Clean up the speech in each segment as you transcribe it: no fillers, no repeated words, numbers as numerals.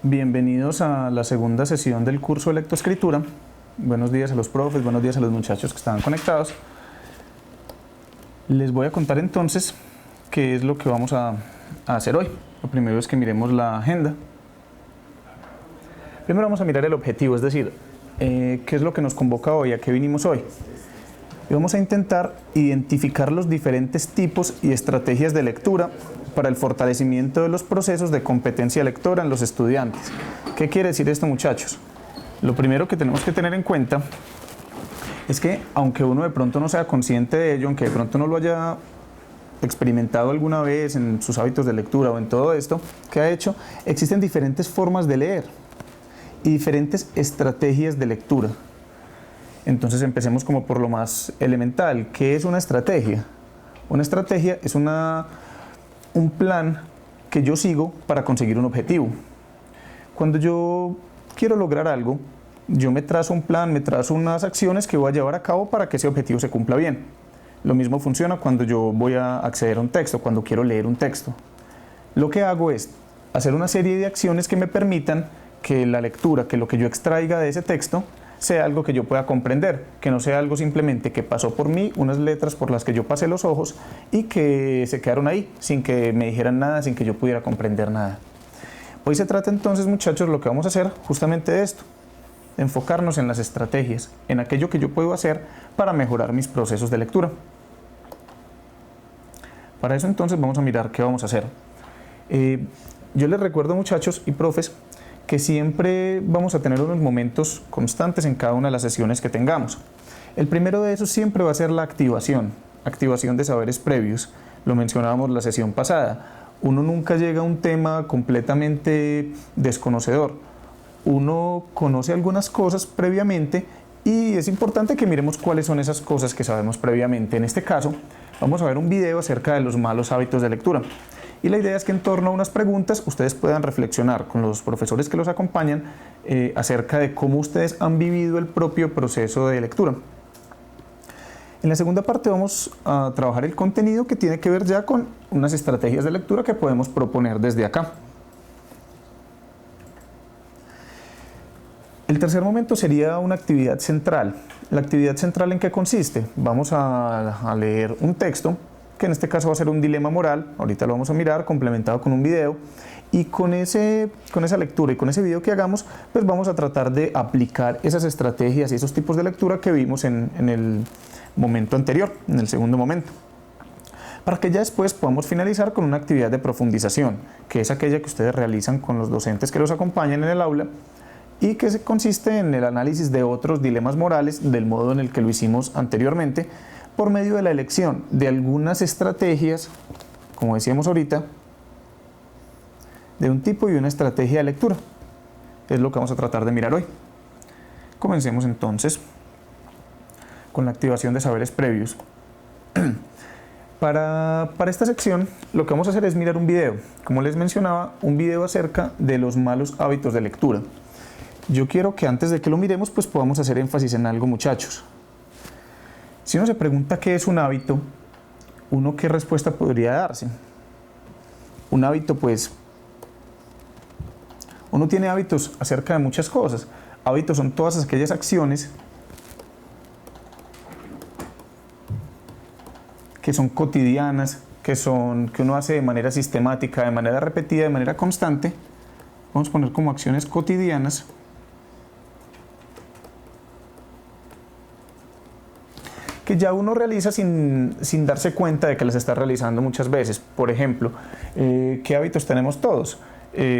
Bienvenidos a la segunda sesión del curso de lectoescritura. Buenos días a los profes, buenos días a los muchachos que estaban conectados. Les voy a contar entonces qué es lo que vamos a hacer hoy. Lo primero es que miremos la agenda. Primero vamos a mirar el objetivo, es decir, qué es lo que nos convoca hoy, a qué vinimos hoy. Y vamos a intentar identificar los diferentes tipos y estrategias de lectura para el fortalecimiento de los procesos de competencia lectora en los estudiantes. ¿Qué quiere decir esto, muchachos? Lo primero que tenemos que tener en cuenta es que, aunque uno de pronto no sea consciente de ello, aunque de pronto no lo haya experimentado alguna vez en sus hábitos de lectura o en todo esto que ha hecho, existen diferentes formas de leer y diferentes estrategias de lectura. Entonces empecemos como por lo más elemental. ¿Qué es una estrategia? Una estrategia es un plan que yo sigo para conseguir un objetivo. Cuando yo quiero lograr algo, yo me trazo un plan, me trazo unas acciones que voy a llevar a cabo para que ese objetivo se cumpla bien. Lo mismo funciona cuando yo voy a acceder a un texto, cuando quiero leer un texto. Lo que hago es hacer una serie de acciones que me permitan que la lectura, que lo que yo extraiga de ese texto, sea algo que yo pueda comprender, que no sea algo simplemente que pasó por mí, unas letras por las que yo pasé los ojos y que se quedaron ahí, sin que me dijeran nada, sin que yo pudiera comprender nada. Hoy se trata entonces, muchachos, lo que vamos a hacer justamente de esto, enfocarnos en las estrategias, en aquello que yo puedo hacer para mejorar mis procesos de lectura. Para eso entonces vamos a mirar qué vamos a hacer. Yo les recuerdo, muchachos y profes, que siempre vamos a tener unos momentos constantes en cada una de las sesiones que tengamos. El primero de esos siempre va a ser la activación de saberes previos. Lo mencionábamos la sesión pasada. Uno nunca llega a un tema completamente desconocedor. Uno conoce algunas cosas previamente y es importante que miremos cuáles son esas cosas que sabemos previamente. En este caso, vamos a ver un video acerca de los malos hábitos de lectura. Y la idea es que en torno a unas preguntas ustedes puedan reflexionar con los profesores que los acompañan acerca de cómo ustedes han vivido el propio proceso de lectura. En la segunda parte vamos a trabajar el contenido que tiene que ver ya con unas estrategias de lectura que podemos proponer desde acá. El tercer momento sería una actividad central. ¿La actividad central en qué consiste? Vamos a leer un texto, que en este caso va a ser un dilema moral, ahorita lo vamos a mirar, complementado con un video, y con esa lectura y con ese video que hagamos, pues vamos a tratar de aplicar esas estrategias y esos tipos de lectura que vimos en el momento anterior, en el segundo momento, para que ya después podamos finalizar con una actividad de profundización, que es aquella que ustedes realizan con los docentes que los acompañan en el aula, y que consiste en el análisis de otros dilemas morales del modo en el que lo hicimos anteriormente, por medio de la elección de algunas estrategias, como decíamos ahorita, de un tipo y una estrategia de lectura. Es lo que vamos a tratar de mirar hoy. Comencemos entonces con la activación de saberes previos. Para esta sección, lo que vamos a hacer es mirar un video. Como les mencionaba, un video acerca de los malos hábitos de lectura. Yo quiero que antes de que lo miremos, pues podamos hacer énfasis en algo, muchachos. Si uno se pregunta qué es un hábito, ¿uno qué respuesta podría darse? Un hábito, pues, uno tiene hábitos acerca de muchas cosas. Hábitos son todas aquellas acciones que son cotidianas, que uno hace de manera sistemática, de manera repetida, de manera constante. Vamos a poner como acciones cotidianas. Que ya uno realiza sin darse cuenta de que las está realizando muchas veces. Por ejemplo, ¿qué hábitos tenemos todos?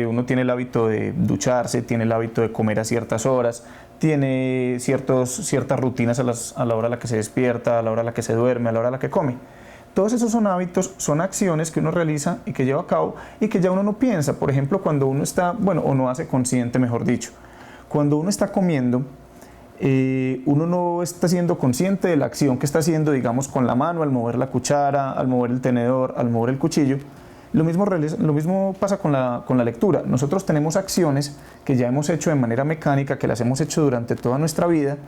Uno tiene el hábito de ducharse, tiene el hábito de comer a ciertas horas, tiene ciertas rutinas a la hora a la que se despierta, a la hora a la que se duerme, a la hora a la que come. Todos esos son hábitos, son acciones que uno realiza y que lleva a cabo y que ya uno no piensa. Por ejemplo, cuando uno está, o no hace consciente, mejor dicho. Cuando uno está comiendo, uno no está siendo consciente de la acción que está haciendo, digamos, con la mano, al mover la cuchara, al mover el tenedor, al mover el cuchillo. Lo mismo pasa con la lectura. Nosotros tenemos acciones que ya hemos hecho de manera mecánica, que las hemos hecho durante toda nuestra vida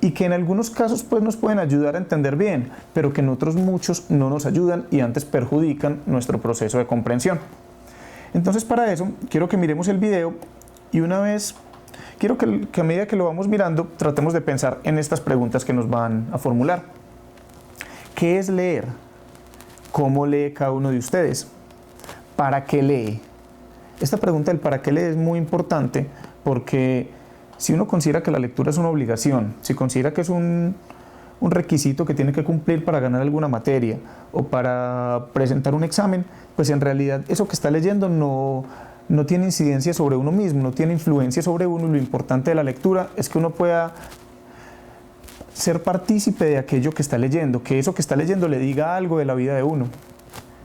y que en algunos casos pues, nos pueden ayudar a entender bien, pero que en otros muchos no nos ayudan y antes perjudican nuestro proceso de comprensión. Entonces, para eso quiero que miremos el video Y una vez, quiero que a medida que lo vamos mirando, tratemos de pensar en estas preguntas que nos van a formular. ¿Qué es leer? ¿Cómo lee cada uno de ustedes? ¿Para qué lee? Esta pregunta del para qué lee es muy importante porque si uno considera que la lectura es una obligación, si considera que es un requisito que tiene que cumplir para ganar alguna materia o para presentar un examen, pues en realidad eso que está leyendo no tiene incidencia sobre uno mismo, no tiene influencia sobre uno. Lo importante de la lectura es que uno pueda ser partícipe de aquello que está leyendo, que eso que está leyendo le diga algo de la vida de uno.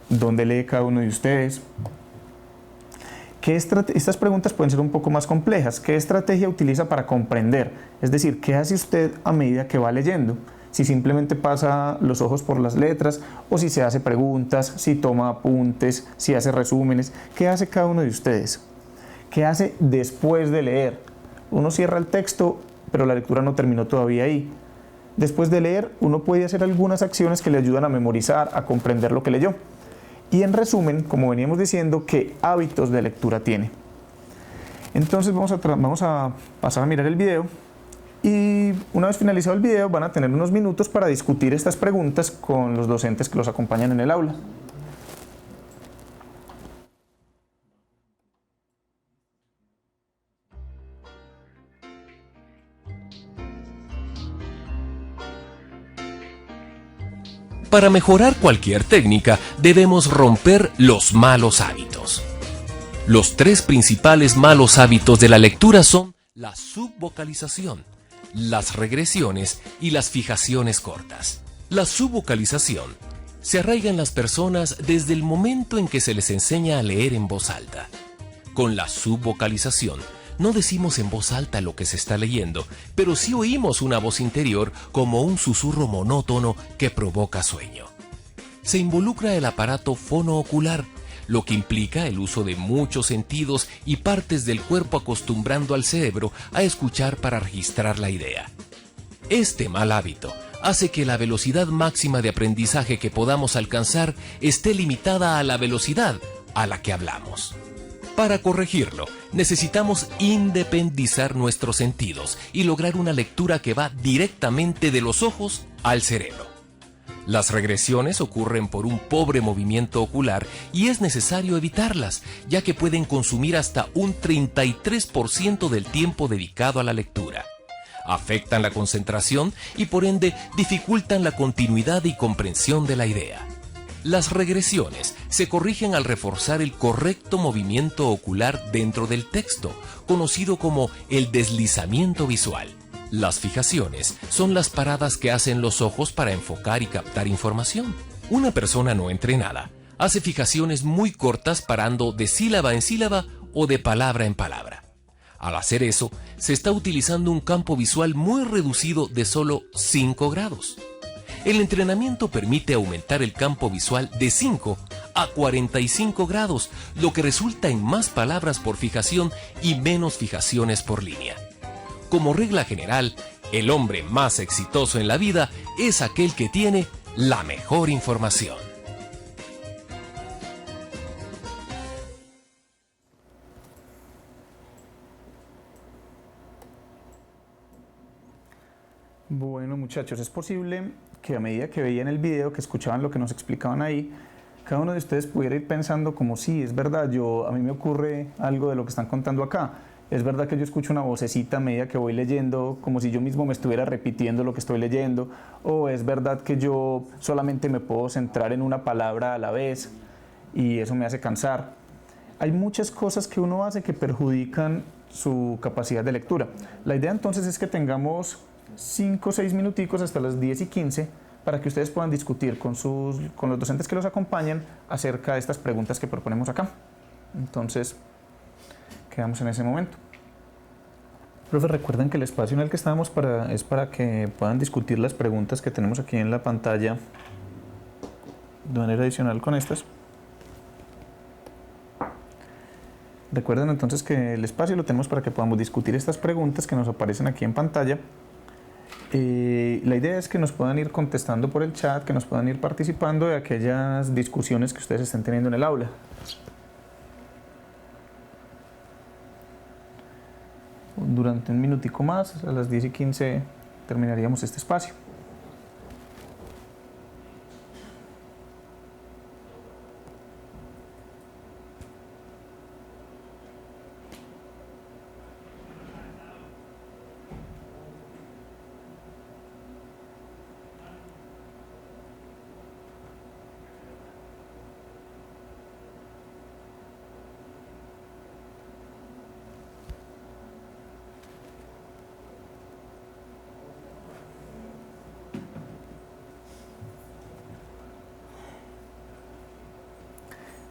¿Dónde lee cada uno de ustedes? Estas preguntas pueden ser un poco más complejas. ¿Qué estrategia utiliza para comprender? Es decir, ¿qué hace usted a medida que va leyendo? Si simplemente pasa los ojos por las letras o si se hace preguntas, si toma apuntes, si hace resúmenes. ¿Qué hace cada uno de ustedes? ¿Qué hace después de leer? Uno cierra el texto, pero la lectura no terminó todavía ahí. Después de leer, uno puede hacer algunas acciones que le ayudan a memorizar, a comprender lo que leyó. Y en resumen, como veníamos diciendo, ¿qué hábitos de lectura tiene? Entonces vamos a pasar a mirar el video y una vez finalizado el video van a tener unos minutos para discutir estas preguntas con los docentes que los acompañan en el aula. Para mejorar cualquier técnica, debemos romper los malos hábitos. Los tres principales malos hábitos de la lectura son la subvocalización, las regresiones y las fijaciones cortas. La subvocalización se arraiga en las personas desde el momento en que se les enseña a leer en voz alta. Con la subvocalización, no decimos en voz alta lo que se está leyendo, pero sí oímos una voz interior como un susurro monótono que provoca sueño. Se involucra el aparato fonoocular, lo que implica el uso de muchos sentidos y partes del cuerpo acostumbrando al cerebro a escuchar para registrar la idea. Este mal hábito hace que la velocidad máxima de aprendizaje que podamos alcanzar esté limitada a la velocidad a la que hablamos. Para corregirlo, necesitamos independizar nuestros sentidos y lograr una lectura que va directamente de los ojos al cerebro. Las regresiones ocurren por un pobre movimiento ocular y es necesario evitarlas, ya que pueden consumir hasta un 33% del tiempo dedicado a la lectura. Afectan la concentración y por ende dificultan la continuidad y comprensión de la idea. Las regresiones se corrigen al reforzar el correcto movimiento ocular dentro del texto, conocido como el deslizamiento visual. Las fijaciones son las paradas que hacen los ojos para enfocar y captar información. Una persona no entrenada hace fijaciones muy cortas parando de sílaba en sílaba o de palabra en palabra. Al hacer eso, se está utilizando un campo visual muy reducido de solo 5 grados. El entrenamiento permite aumentar el campo visual de 5 a 45 grados, lo que resulta en más palabras por fijación y menos fijaciones por línea. Como regla general, el hombre más exitoso en la vida es aquel que tiene la mejor información. Bueno, muchachos, es posible que a medida que veían el video, que escuchaban lo que nos explicaban ahí, cada uno de ustedes pudiera ir pensando como sí, es verdad, a mí me ocurre algo de lo que están contando acá. Es verdad que yo escucho una vocecita a medida que voy leyendo, como si yo mismo me estuviera repitiendo lo que estoy leyendo, o es verdad que yo solamente me puedo centrar en una palabra a la vez y eso me hace cansar. Hay muchas cosas que uno hace que perjudican su capacidad de lectura. La idea entonces es que tengamos 5 o 6 minuticos hasta las 10:15 para que ustedes puedan discutir con los docentes que los acompañan acerca de estas preguntas que proponemos acá. Entonces, quedamos en ese momento. Profe, recuerden que el espacio en el que estamos es para que puedan discutir las preguntas que tenemos aquí en la pantalla de manera adicional con estas. Recuerden entonces que el espacio lo tenemos para que podamos discutir estas preguntas que nos aparecen aquí en pantalla. La idea es que nos puedan ir contestando por el chat, que nos puedan ir participando de aquellas discusiones que ustedes estén teniendo en el aula. durante un minutico más, a las 10:15 terminaríamos este espacio.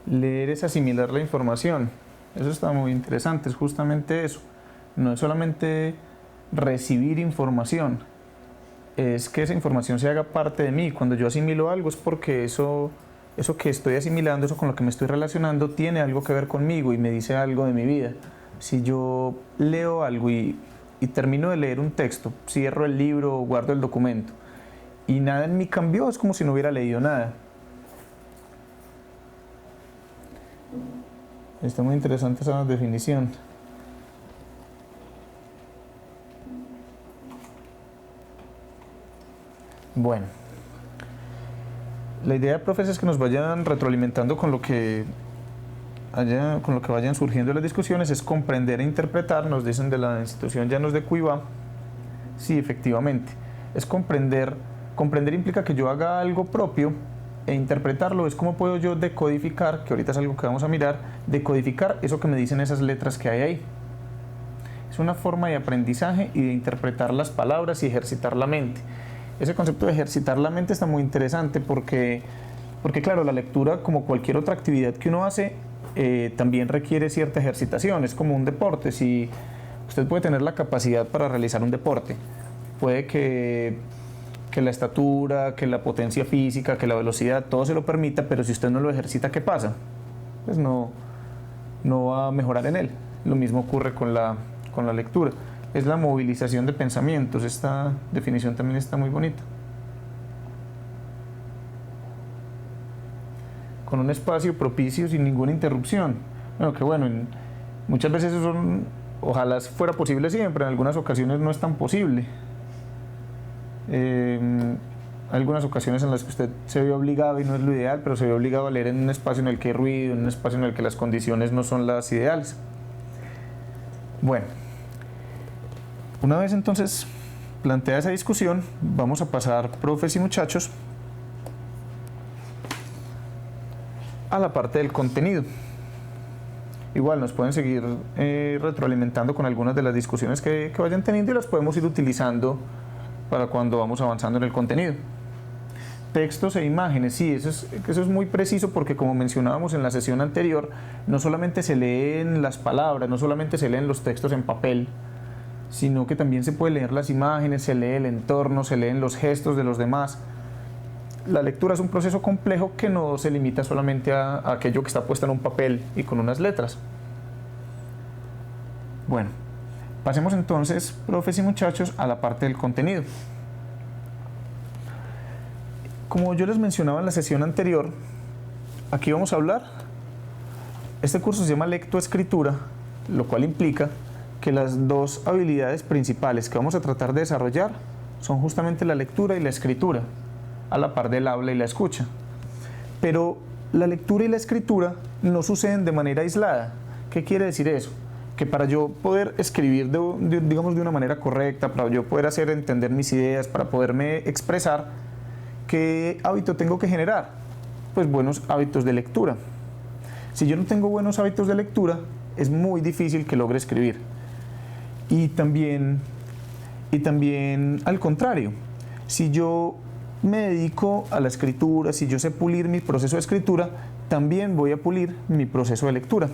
Leer es asimilar la información. Eso está muy interesante, es justamente eso. No es solamente recibir información, es que esa información se haga parte de mí. Cuando yo asimilo algo es porque eso que estoy asimilando, eso con lo que me estoy relacionando, tiene algo que ver conmigo y me dice algo de mi vida. Si yo leo algo y termino de leer un texto, cierro el libro o guardo el documento y nada en mí cambió, es como si no hubiera leído nada. Está muy interesante esa definición. Bueno, la idea, profes, es que nos vayan retroalimentando con lo que vayan surgiendo las discusiones, es comprender e interpretar. Nos dicen de la institución Llanos de Cuiba. Sí, efectivamente, es comprender. Comprender implica que yo haga algo propio, e interpretarlo es cómo puedo yo decodificar, que ahorita es algo que vamos a mirar, decodificar eso que me dicen esas letras que hay ahí. Es una forma de aprendizaje y de interpretar las palabras y ejercitar la mente. Ese concepto de ejercitar la mente está muy interesante porque claro, la lectura, como cualquier otra actividad que uno hace, también requiere cierta ejercitación. Es como un deporte. Si usted puede tener la capacidad para realizar un deporte, puede que la estatura, que la potencia física, que la velocidad, todo se lo permita, pero si usted no lo ejercita, ¿qué pasa? Pues no va a mejorar en él. Lo mismo ocurre con la lectura. Es la movilización de pensamientos. Esta definición también está muy bonita. Con un espacio propicio sin ninguna interrupción. Bueno, que bueno, muchas veces eso ojalá fuera posible siempre, en algunas ocasiones no es tan posible. Hay algunas ocasiones en las que usted se ve obligado, y no es lo ideal, pero se ve obligado a leer en un espacio en el que hay ruido, en un espacio en el que las condiciones no son las ideales. Bueno, una vez entonces planteada esa discusión, vamos a pasar, profes y muchachos, a la parte del contenido. Igual nos pueden seguir retroalimentando con algunas de las discusiones que vayan teniendo y las podemos ir utilizando para cuando vamos avanzando en el contenido. Textos e imágenes, sí, eso es muy preciso porque, como mencionábamos en la sesión anterior, no solamente se leen las palabras, no solamente se leen los textos en papel, sino que también se puede leer las imágenes, se lee el entorno, se leen los gestos de los demás. La lectura es un proceso complejo que no se limita solamente a aquello que está puesto en un papel y con unas letras. Bueno, pasemos entonces, profes y muchachos, a la parte del contenido. Como yo les mencionaba en la sesión anterior, aquí vamos a hablar. Este curso se llama lectoescritura, lo cual implica que las dos habilidades principales que vamos a tratar de desarrollar son justamente la lectura y la escritura, a la par del habla y la escucha. Pero la lectura y la escritura no suceden de manera aislada. ¿Qué quiere decir eso? Que para yo poder escribir digamos de una manera correcta, para yo poder hacer entender mis ideas, para poderme expresar, ¿qué hábito tengo que generar? Pues buenos hábitos de lectura. Si yo no tengo buenos hábitos de lectura, es muy difícil que logre escribir. Y también al contrario, si yo me dedico a la escritura, si yo sé pulir mi proceso de escritura, también voy a pulir mi proceso de lectura.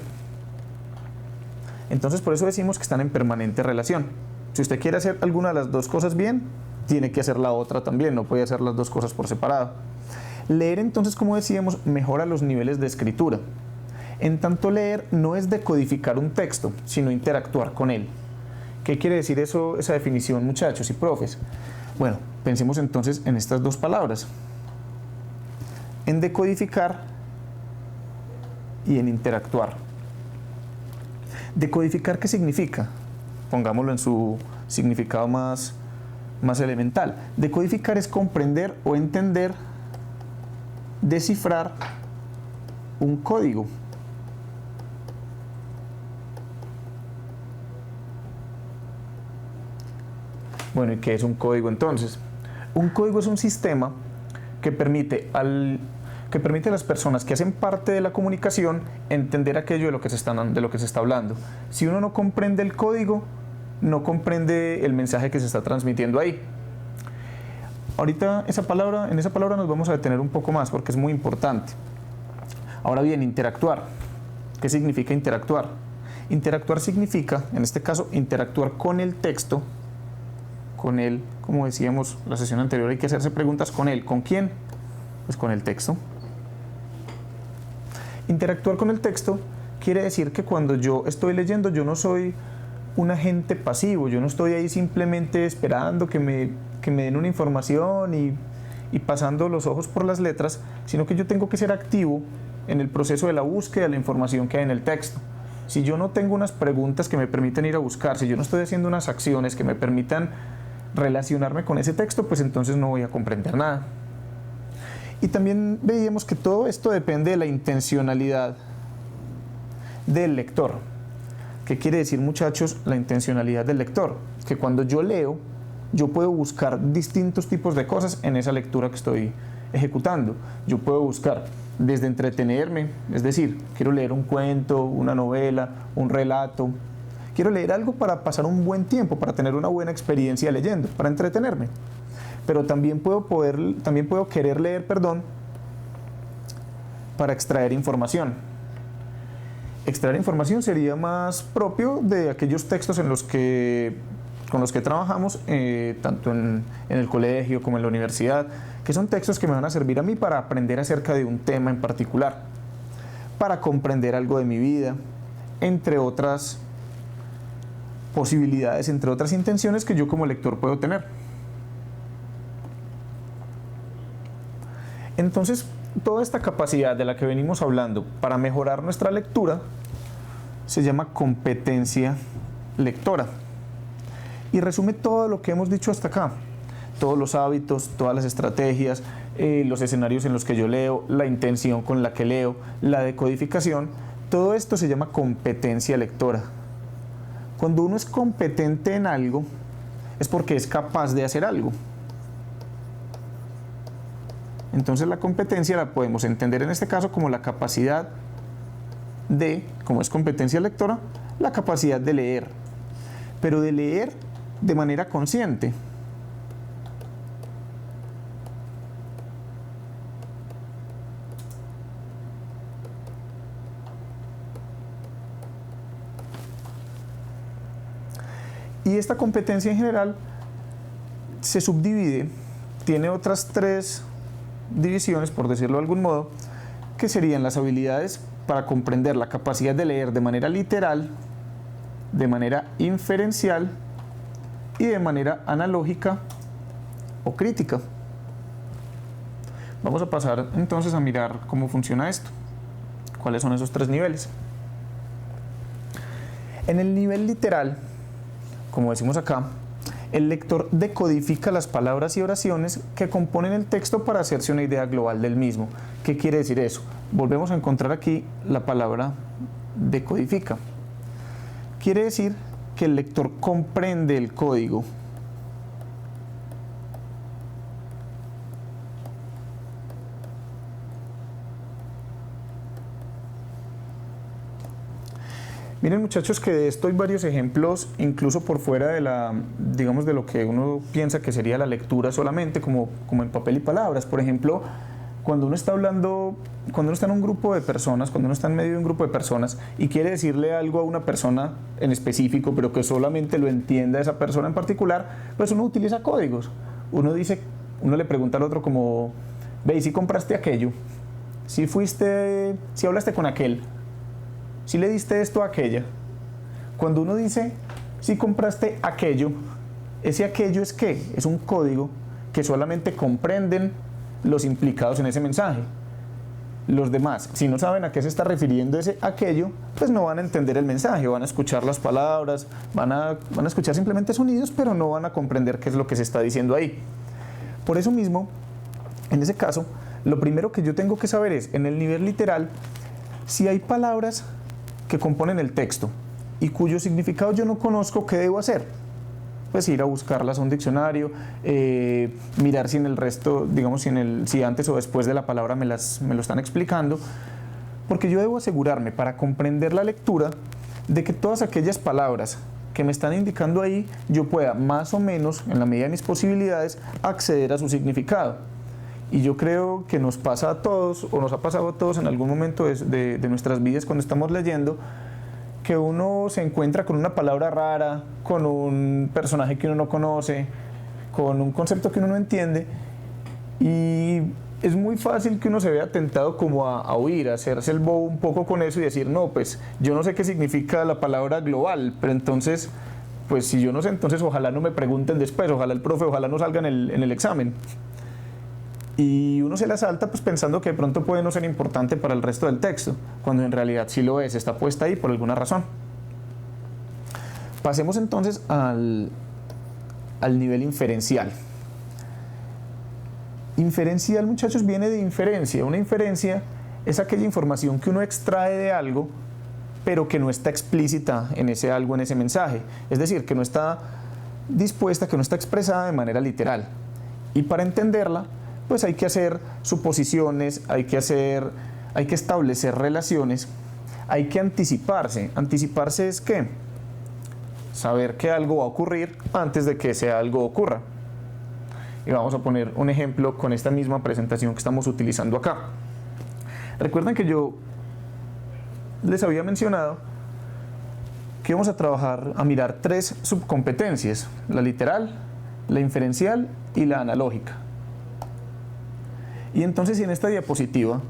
Entonces, por eso decimos que están en permanente relación. Si usted quiere hacer alguna de las dos cosas bien, tiene que hacer la otra también, no puede hacer las dos cosas por separado. Leer, entonces, como decíamos, mejora los niveles de escritura. En tanto, leer no es decodificar un texto, sino interactuar con él. ¿Qué quiere decir eso, esa definición, muchachos y profes? Bueno, pensemos entonces en estas dos palabras, en decodificar y en interactuar. ¿Decodificar qué significa? pongámoslo en su significado más elemental. Decodificar es comprender o entender, descifrar un código. Bueno, ¿y qué es un código entonces? Un código es un sistema que permite a las personas que hacen parte de la comunicación entender aquello de lo que se está hablando. Si uno no comprende el código, no comprende el mensaje que se está transmitiendo ahí. Ahorita en esa palabra nos vamos a detener un poco más porque es muy importante. Ahora bien, interactuar. ¿Qué significa interactuar? Interactuar significa, en este caso, interactuar con el texto, con él, como decíamos la sesión anterior, hay que hacerse preguntas con él. ¿Con quién? Pues con el texto. Interactuar con el texto quiere decir que cuando yo estoy leyendo, yo no soy un agente pasivo, yo no estoy ahí simplemente esperando que me den una información y pasando los ojos por las letras, sino que yo tengo que ser activo en el proceso de la búsqueda de la información que hay en el texto. Si yo no tengo unas preguntas que me permiten ir a buscar, si yo no estoy haciendo unas acciones que me permitan relacionarme con ese texto, pues entonces no voy a comprender nada. Y también veíamos que todo esto depende de la intencionalidad del lector. ¿Qué quiere decir, muchachos, la intencionalidad del lector? Que cuando yo leo, yo puedo buscar distintos tipos de cosas en esa lectura que estoy ejecutando. Yo puedo buscar desde entretenerme, es decir, quiero leer un cuento, una novela, un relato. Quiero leer algo para pasar un buen tiempo, para tener una buena experiencia leyendo, para entretenerme. Pero también puedo querer leer, para extraer información. Extraer información sería más propio de aquellos textos con los que trabajamos, tanto en el colegio como en la universidad, que son textos que me van a servir a mí para aprender acerca de un tema en particular, para comprender algo de mi vida, entre otras posibilidades, entre otras intenciones que yo como lector puedo tener. Entonces, toda esta capacidad de la que venimos hablando para mejorar nuestra lectura se llama competencia lectora y resume todo lo que hemos dicho hasta acá, todos los hábitos, todas las estrategias, los escenarios en los que yo leo, la intención con la que leo, la decodificación. Todo esto se llama competencia lectora. Cuando uno es competente en algo, es porque es capaz de hacer algo. Entonces la competencia la podemos entender en este caso como la capacidad de, como es competencia lectora, la capacidad de leer, pero de leer de manera consciente. Y esta competencia en general se subdivide, tiene otras 3 divisiones, por decirlo de algún modo, que serían las habilidades para comprender la capacidad de leer de manera literal, de manera inferencial y de manera analógica o crítica. Vamos a pasar entonces a mirar cómo funciona esto. ¿Cuáles son esos 3 niveles? En el nivel literal, como decimos acá, el lector decodifica las palabras y oraciones que componen el texto para hacerse una idea global del mismo. ¿Qué quiere decir eso? Volvemos a encontrar aquí la palabra decodifica. Quiere decir que el lector comprende el código. Miren, muchachos, que de esto hay varios ejemplos, incluso por fuera de de lo que uno piensa que sería la lectura solamente, como en papel y palabras. Por ejemplo, cuando uno está en un grupo de personas, cuando uno está en medio de un grupo de personas y quiere decirle algo a una persona en específico, pero que solamente lo entienda esa persona en particular, pues uno utiliza códigos. Uno le pregunta al otro como, ve, ¿y si compraste aquello? ¿Si hablaste con aquel? ¿Si le diste esto a aquella? Cuando uno dice, si compraste aquello, ese aquello es ¿qué? Es un código que solamente comprenden los implicados en ese mensaje. Los demás, si no saben a qué se está refiriendo ese aquello, pues no van a entender el mensaje, van a escuchar las palabras, van a escuchar simplemente sonidos, pero no van a comprender qué es lo que se está diciendo ahí. Por eso mismo, en ese caso, lo primero que yo tengo que saber es, en el nivel literal, si hay palabras que componen el texto y cuyo significado yo no conozco, ¿qué debo hacer? Pues ir a buscarlas a un diccionario, mirar si en el resto, digamos, si antes o después de la palabra me lo están explicando, porque yo debo asegurarme para comprender la lectura de que todas aquellas palabras que me están indicando ahí, yo pueda más o menos, en la medida de mis posibilidades, acceder a su significado. Y yo creo que nos pasa a todos, o nos ha pasado a todos en algún momento de nuestras vidas cuando estamos leyendo, que uno se encuentra con una palabra rara, con un personaje que uno no conoce, con un concepto que uno no entiende, y es muy fácil que uno se vea tentado como a huir, a hacerse el bobo un poco con eso y decir, no, pues yo no sé qué significa la palabra global, pero entonces, pues si yo no sé, entonces ojalá no me pregunten después, ojalá el profe, ojalá no salga en el examen. Y uno se la salta pues pensando que de pronto puede no ser importante para el resto del texto, cuando en realidad sí lo es, está puesta ahí por alguna razón. Pasemos entonces al nivel inferencial. Inferencial, muchachos, viene de inferencia. Una inferencia es aquella información que uno extrae de algo, pero que no está explícita en ese algo, en ese mensaje. Es decir, que no está dispuesta, que no está expresada de manera literal. Y para entenderla, pues hay que hacer suposiciones, hay que establecer relaciones, hay que anticiparse. Anticiparse es ¿qué? Saber que algo va a ocurrir antes de que ese algo ocurra. Y vamos a poner un ejemplo con esta misma presentación que estamos utilizando acá. Recuerden que yo les había mencionado que íbamos a mirar 3 subcompetencias: la literal, la inferencial y la analógica. Y entonces en esta diapositiva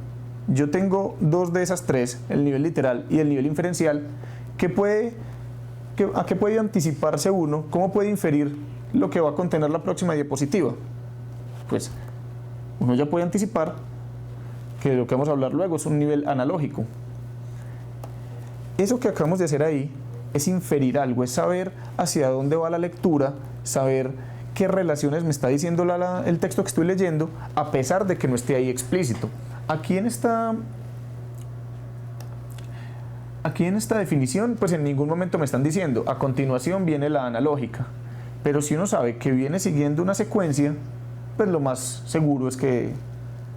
yo tengo 2 de esas 3, el nivel literal y el nivel inferencial, ¿a qué puede anticiparse uno? ¿Cómo puede inferir lo que va a contener la próxima diapositiva? Pues uno ya puede anticipar que lo que vamos a hablar luego es un nivel analógico. Eso que acabamos de hacer ahí es inferir algo, es saber hacia dónde va la lectura, saber qué relaciones me está diciendo el texto que estoy leyendo, a pesar de que no esté ahí explícito. Aquí en esta definición, pues en ningún momento me están diciendo, a continuación viene la analógica. Pero si uno sabe que viene siguiendo una secuencia, pues lo más seguro es que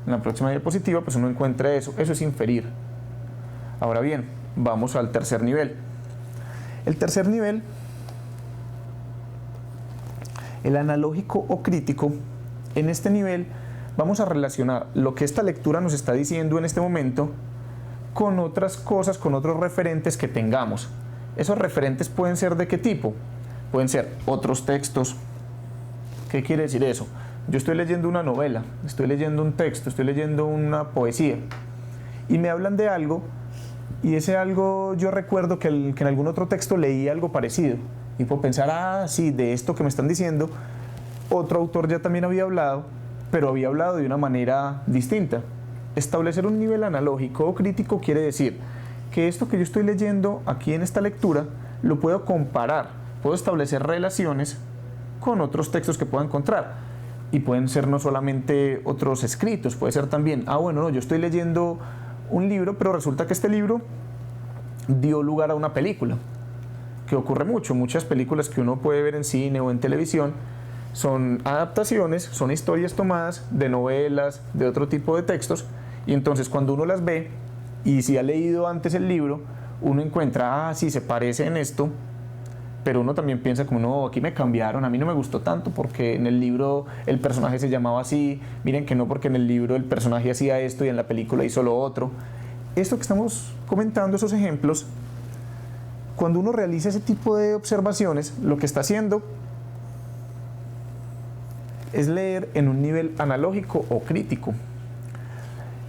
en la próxima diapositiva pues uno encuentre eso. Eso es inferir. Ahora bien, vamos al tercer nivel. El tercer nivel, el analógico o crítico. En este nivel vamos a relacionar lo que esta lectura nos está diciendo en este momento con otras cosas, con otros referentes que tengamos. Esos referentes pueden ser ¿de qué tipo? Pueden ser otros textos. ¿Qué quiere decir eso? Yo estoy leyendo una novela, estoy leyendo un texto, estoy leyendo una poesía y me hablan de algo, y ese algo yo recuerdo que en algún otro texto leí algo parecido y puedo pensar, sí, de esto que me están diciendo otro autor ya también había hablado, pero había hablado de una manera distinta. Establecer un nivel analógico o crítico quiere decir que esto que yo estoy leyendo aquí en esta lectura lo puedo comparar, puedo establecer relaciones con otros textos que pueda encontrar. Y pueden ser no solamente otros escritos, puede ser también, bueno, no, yo estoy leyendo un libro, pero resulta que este libro dio lugar a una película, que ocurre mucho. Muchas películas que uno puede ver en cine o en televisión son adaptaciones, son historias tomadas de novelas, de otro tipo de textos, y entonces cuando uno las ve, y si ha leído antes el libro, uno encuentra, sí, se parece en esto, pero uno también piensa como, no, aquí me cambiaron, a mí no me gustó tanto porque en el libro el personaje se llamaba así, miren que no, porque en el libro el personaje hacía esto y en la película hizo lo otro. Esto que estamos comentando, esos ejemplos, cuando uno realiza ese tipo de observaciones, lo que está haciendo es leer en un nivel analógico o crítico.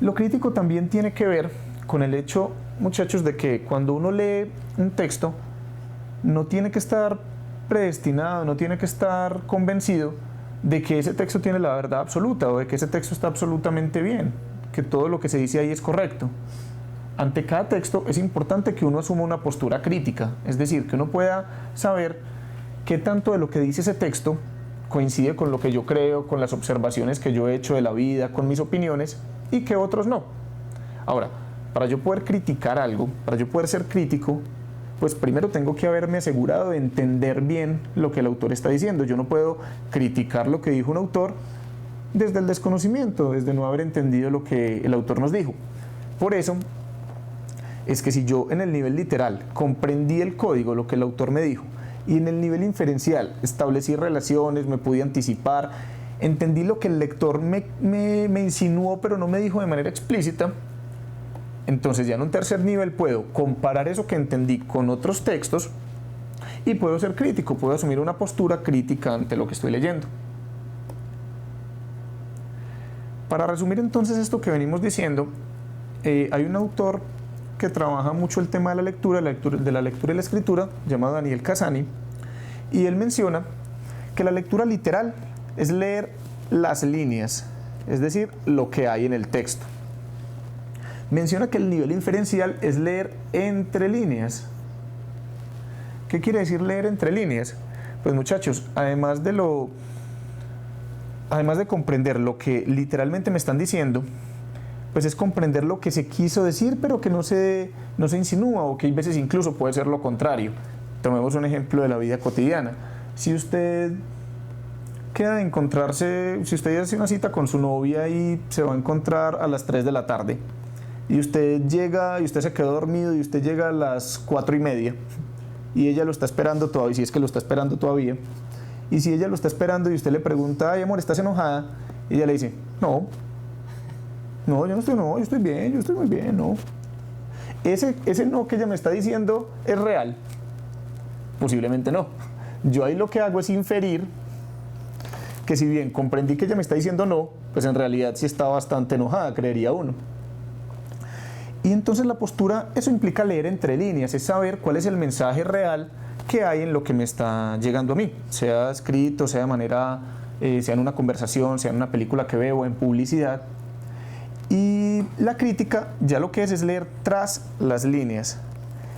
Lo crítico también tiene que ver con el hecho, muchachos, de que cuando uno lee un texto, no tiene que estar predestinado, no tiene que estar convencido de que ese texto tiene la verdad absoluta o de que ese texto está absolutamente bien. que todo lo que se dice ahí es correcto. Ante cada texto es importante que uno asuma una postura crítica, es decir, que uno pueda saber qué tanto de lo que dice ese texto coincide con lo que yo creo, con las observaciones que yo he hecho de la vida, con mis opiniones, y que otros no. Ahora, para yo poder criticar algo, para yo poder ser crítico, pues primero tengo que haberme asegurado de entender bien lo que el autor está diciendo. Yo no puedo criticar lo que dijo un autor desde el desconocimiento, desde no haber entendido lo que el autor nos dijo. Por eso es que si yo en el nivel literal comprendí el código, lo que el autor me dijo, y en el nivel inferencial establecí relaciones, me pude anticipar, entendí lo que el lector me insinuó pero no me dijo de manera explícita, entonces ya en un tercer nivel puedo comparar eso que entendí con otros textos y puedo ser crítico, puedo asumir una postura crítica ante lo que estoy leyendo. Para resumir entonces esto que venimos diciendo, hay un autor que trabaja mucho el tema de la lectura y la escritura, llamado Daniel Cassani, y él menciona que la lectura literal es leer las líneas, es decir, lo que hay en el texto. Menciona que el nivel inferencial es leer entre líneas. ¿Qué quiere decir leer entre líneas? Pues muchachos, además de comprender lo que literalmente me están diciendo, pues es comprender lo que se quiso decir, pero que no se insinúa, o que hay veces incluso puede ser lo contrario. Tomemos un ejemplo de la vida cotidiana. Si usted queda de encontrarse, si usted hace una cita con su novia y se va a encontrar a las 3 de la tarde, y usted llega, y usted se quedó dormido, y usted llega a las 4:30, y ella lo está esperando todavía, si es que lo está esperando todavía, y si ella lo está esperando y usted le pregunta, ay amor, ¿estás enojada? Y ella le dice, no, yo no, yo estoy bien, yo estoy muy bien, no. Ese no que ella me está diciendo es real. Posiblemente no. Yo ahí lo que hago es inferir que si bien comprendí que ella me está diciendo no, pues en realidad sí está bastante enojada, creería uno. Y entonces la postura, eso implica leer entre líneas, es saber cuál es el mensaje real que hay en lo que me está llegando a mí, sea escrito, sea de manera, sea en una conversación, sea en una película que veo, en publicidad. Y la crítica ya lo que es leer tras las líneas,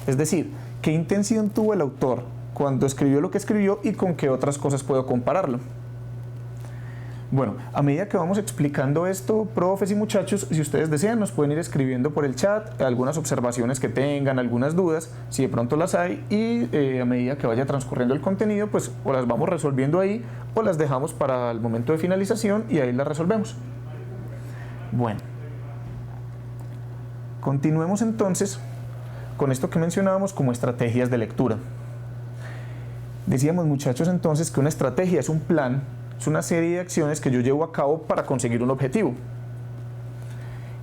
es decir, qué intención tuvo el autor cuando escribió lo que escribió y con qué otras cosas puedo compararlo. Bueno, a medida que vamos explicando esto, profes y muchachos, si ustedes desean nos pueden ir escribiendo por el chat algunas observaciones que tengan, algunas dudas, si de pronto las hay, y a medida que vaya transcurriendo el contenido, pues o las vamos resolviendo ahí o las dejamos para el momento de finalización y ahí las resolvemos. Bueno, continuemos entonces con esto que mencionábamos como estrategias de lectura. Decíamos, muchachos, entonces que una estrategia es un plan, es una serie de acciones que yo llevo a cabo para conseguir un objetivo.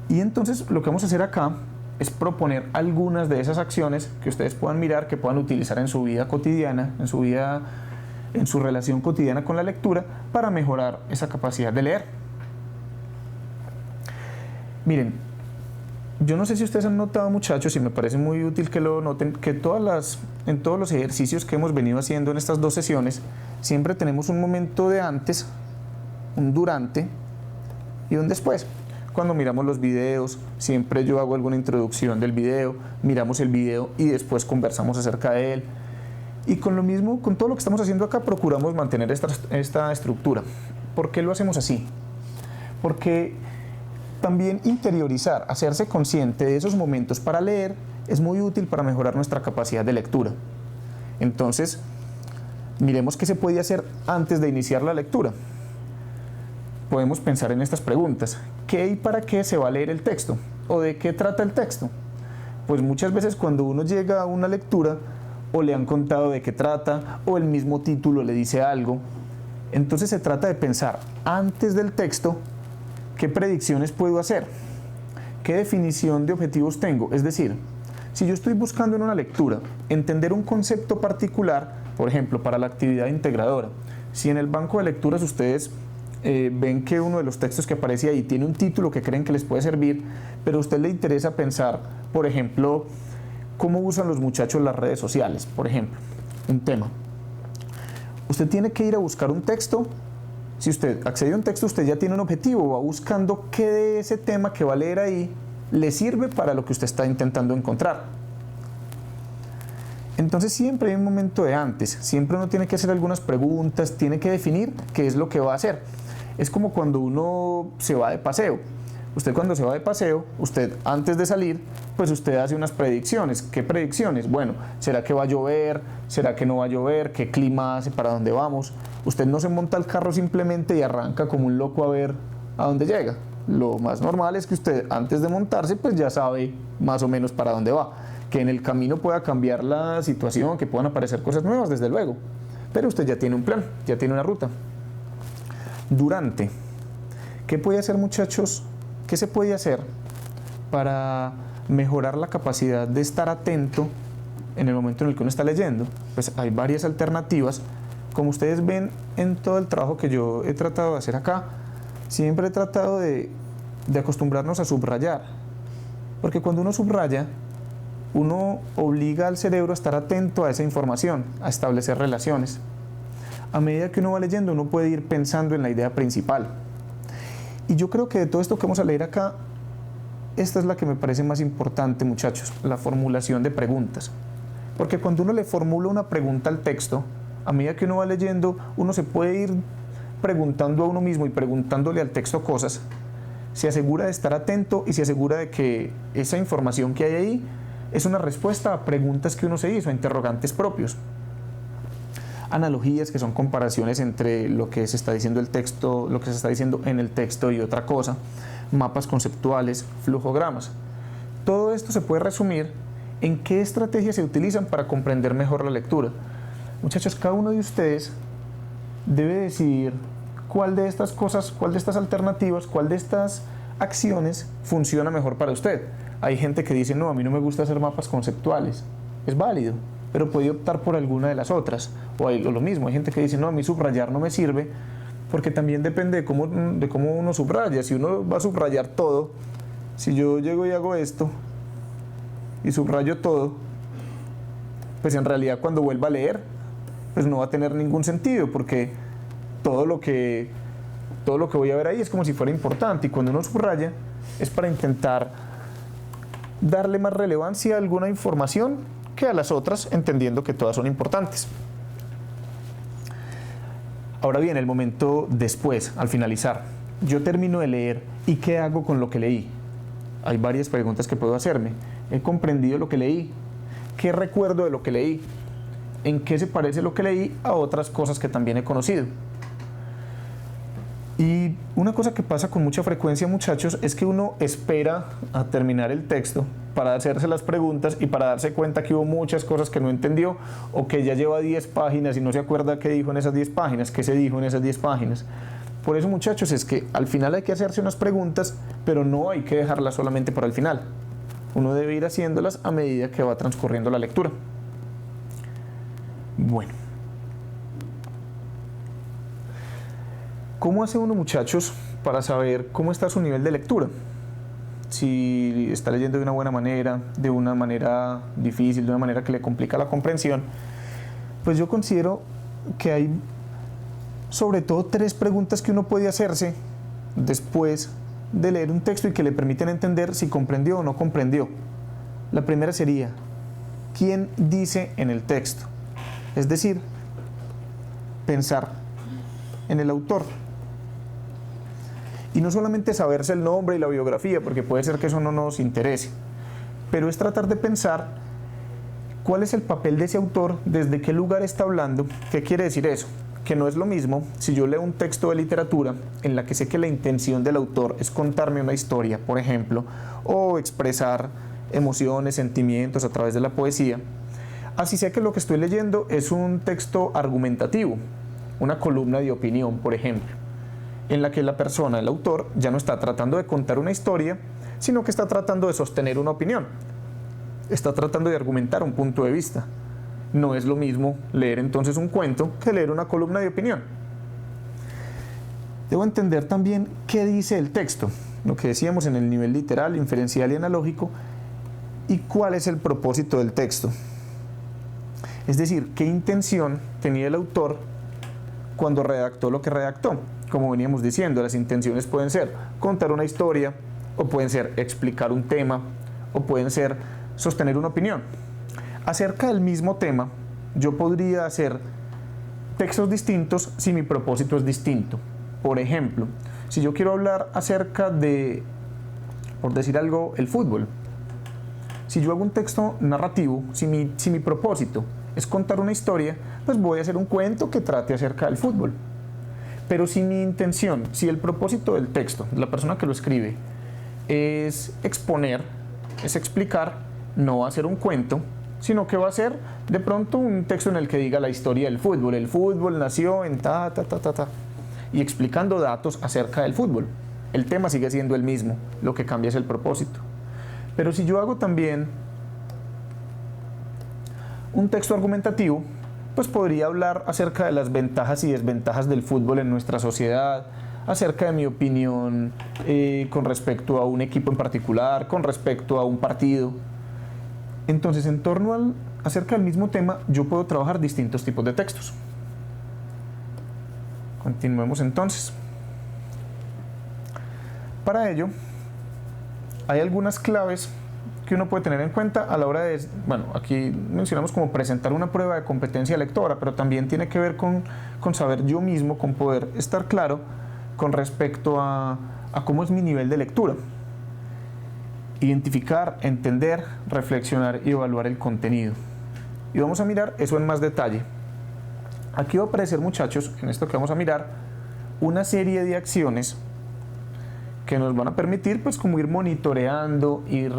Y entonces lo que vamos a hacer acá es proponer algunas de esas acciones que ustedes puedan mirar, que puedan utilizar en su vida cotidiana, en su relación cotidiana con la lectura, para mejorar esa capacidad de leer. Miren, yo no sé si ustedes han notado, muchachos, y me parece muy útil que lo noten, que en todos los ejercicios que hemos venido haciendo en estas 2 sesiones, siempre tenemos un momento de antes, un durante y un después. Cuando miramos los videos, siempre yo hago alguna introducción del video, miramos el video y después conversamos acerca de él. Y con lo mismo, con todo lo que estamos haciendo acá, procuramos mantener esta estructura. ¿Por qué lo hacemos así? Porque también interiorizar, hacerse consciente de esos momentos para leer es muy útil para mejorar nuestra capacidad de lectura. Entonces, miremos qué se puede hacer antes de iniciar la lectura. Podemos pensar en estas preguntas. ¿Qué y para qué se va a leer el texto? ¿O de qué trata el texto? Pues muchas veces cuando uno llega a una lectura, o le han contado de qué trata, o el mismo título le dice algo. Entonces se trata de pensar antes del texto, ¿qué predicciones puedo hacer? ¿Qué definición de objetivos tengo? Es decir, si yo estoy buscando en una lectura entender un concepto particular, por ejemplo, para la actividad integradora, si en el banco de lecturas ustedes ven que uno de los textos que aparece ahí tiene un título que creen que les puede servir, pero a usted le interesa pensar, por ejemplo, cómo usan los muchachos las redes sociales, por ejemplo, un tema. Usted tiene que ir a buscar un texto Si usted accede a un texto, usted ya tiene un objetivo, va buscando qué de ese tema que va a leer ahí le sirve para lo que usted está intentando encontrar. Entonces siempre hay un momento de antes, siempre uno tiene que hacer algunas preguntas, tiene que definir qué es lo que va a hacer. Es como cuando uno se va de paseo. Usted cuando se va de paseo, usted antes de salir, pues usted hace unas predicciones. ¿Qué predicciones? Bueno, ¿será que va a llover? ¿Será que no va a llover? ¿Qué clima hace? ¿Para dónde vamos? Usted no se monta al carro simplemente y arranca como un loco a ver a dónde llega. Lo más normal es que usted antes de montarse pues ya sabe más o menos para dónde va. Que en el camino pueda cambiar la situación, que puedan aparecer cosas nuevas, desde luego. Pero usted ya tiene un plan, ya tiene una ruta. Durante. ¿Qué puede hacer, muchachos? ¿Qué se puede hacer para mejorar la capacidad de estar atento en el momento en el que uno está leyendo? Pues hay varias alternativas. Como ustedes ven en todo el trabajo que yo he tratado de hacer acá, siempre he tratado de acostumbrarnos a subrayar. Porque cuando uno subraya, uno obliga al cerebro a estar atento a esa información, a establecer relaciones. A medida que uno va leyendo, uno puede ir pensando en la idea principal. Y yo creo que de todo esto que vamos a leer acá, esta es la que me parece más importante, muchachos, la formulación de preguntas. Porque cuando uno le formula una pregunta al texto, a medida que uno va leyendo, uno se puede ir preguntando a uno mismo y preguntándole al texto cosas. Se asegura de estar atento y se asegura de que esa información que hay ahí es una respuesta a preguntas que uno se hizo, a interrogantes propios. Analogías, que son comparaciones entre lo que se está diciendo el texto, lo que se está diciendo en el texto y otra cosa. Mapas conceptuales, flujogramas. Todo esto se puede resumir en qué estrategias se utilizan para comprender mejor la lectura. Muchachos, cada uno de ustedes debe decidir cuál de estas cosas, cuál de estas alternativas, cuál de estas acciones funciona mejor para usted. Hay gente que dice, no, a mí no me gusta hacer mapas conceptuales. Es válido, pero puede optar por alguna de las otras. O lo mismo, hay gente que dice, no, a mí subrayar no me sirve, porque también depende de cómo uno subraya. Si uno va a subrayar todo, si yo llego y hago esto, y subrayo todo, pues en realidad cuando vuelva a leer, pues no va a tener ningún sentido, porque todo lo que voy a ver ahí es como si fuera importante. Y cuando uno subraya, es para intentar darle más relevancia a alguna información que a las otras, entendiendo que todas son importantes. Ahora bien, el momento después, al finalizar, yo termino de leer y ¿qué hago con lo que leí? Hay varias preguntas que puedo hacerme. ¿He comprendido lo que leí? ¿Qué recuerdo de lo que leí? ¿En qué se parece lo que leí a otras cosas que también he conocido? Y una cosa que pasa con mucha frecuencia, muchachos, es que uno espera a terminar el texto para hacerse las preguntas y para darse cuenta que hubo muchas cosas que no entendió, o que ya lleva 10 páginas y no se acuerda qué dijo en esas 10 páginas, qué se dijo en esas 10 páginas. Por eso, muchachos, es que al final hay que hacerse unas preguntas, pero no hay que dejarlas solamente para el final. Uno debe ir haciéndolas a medida que va transcurriendo la lectura. Bueno. ¿Cómo hace uno, muchachos, para saber cómo está su nivel de lectura? Si está leyendo de una buena manera, de una manera difícil, de una manera que le complica la comprensión. Pues yo considero que hay sobre todo 3 preguntas que uno puede hacerse después de leer un texto y que le permiten entender si comprendió o no comprendió. La primera sería, ¿quién dice en el texto? Es decir, pensar en el autor. Y no solamente saberse el nombre y la biografía, porque puede ser que eso no nos interese, pero es tratar de pensar cuál es el papel de ese autor, desde qué lugar está hablando. ¿Qué quiere decir eso? Que no es lo mismo si yo leo un texto de literatura en la que sé que la intención del autor es contarme una historia, por ejemplo, o expresar emociones, sentimientos a través de la poesía. Así sé que lo que estoy leyendo es un texto argumentativo, una columna de opinión, por ejemplo, en la que la persona, el autor, ya no está tratando de contar una historia, sino que está tratando de sostener una opinión. Está tratando de argumentar un punto de vista. No es lo mismo leer entonces un cuento que leer una columna de opinión. Debo entender también qué dice el texto, lo que decíamos en el nivel literal, inferencial y analógico, y cuál es el propósito del texto. Es decir, qué intención tenía el autor cuando redactó lo que redactó. como veníamos diciendo, las intenciones pueden ser contar una historia, o pueden ser explicar un tema, o pueden ser sostener una opinión. Acerca del mismo tema, yo podría hacer textos distintos si mi propósito es distinto. Por ejemplo, si yo quiero hablar acerca de, por decir algo, el fútbol, si yo hago un texto narrativo, si mi propósito es contar una historia, pues voy a hacer un cuento que trate acerca del fútbol. Pero si mi intención, si el propósito del texto, de la persona que lo escribe, es exponer, es explicar, no va a ser un cuento, sino que va a ser de pronto un texto en el que diga la historia del fútbol. El fútbol nació en y explicando datos acerca del fútbol. El tema sigue siendo el mismo, lo que cambia es el propósito. Pero si yo hago también un texto argumentativo, pues podría hablar acerca de las ventajas y desventajas del fútbol en nuestra sociedad, acerca de mi opinión con respecto a un equipo en particular, con respecto a un partido. Entonces, en torno acerca del mismo tema, yo puedo trabajar distintos tipos de textos. Continuemos entonces. Para ello, hay algunas claves que uno puede tener en cuenta a la hora de, bueno, aquí mencionamos como presentar una prueba de competencia lectora, pero también tiene que ver con saber yo mismo, con poder estar claro con respecto a cómo es mi nivel de lectura. Identificar, entender, reflexionar y evaluar el contenido. Y vamos a mirar eso en más detalle. Aquí va a aparecer, muchachos, en esto que vamos a mirar, una serie de acciones que nos van a permitir pues como ir monitoreando, ir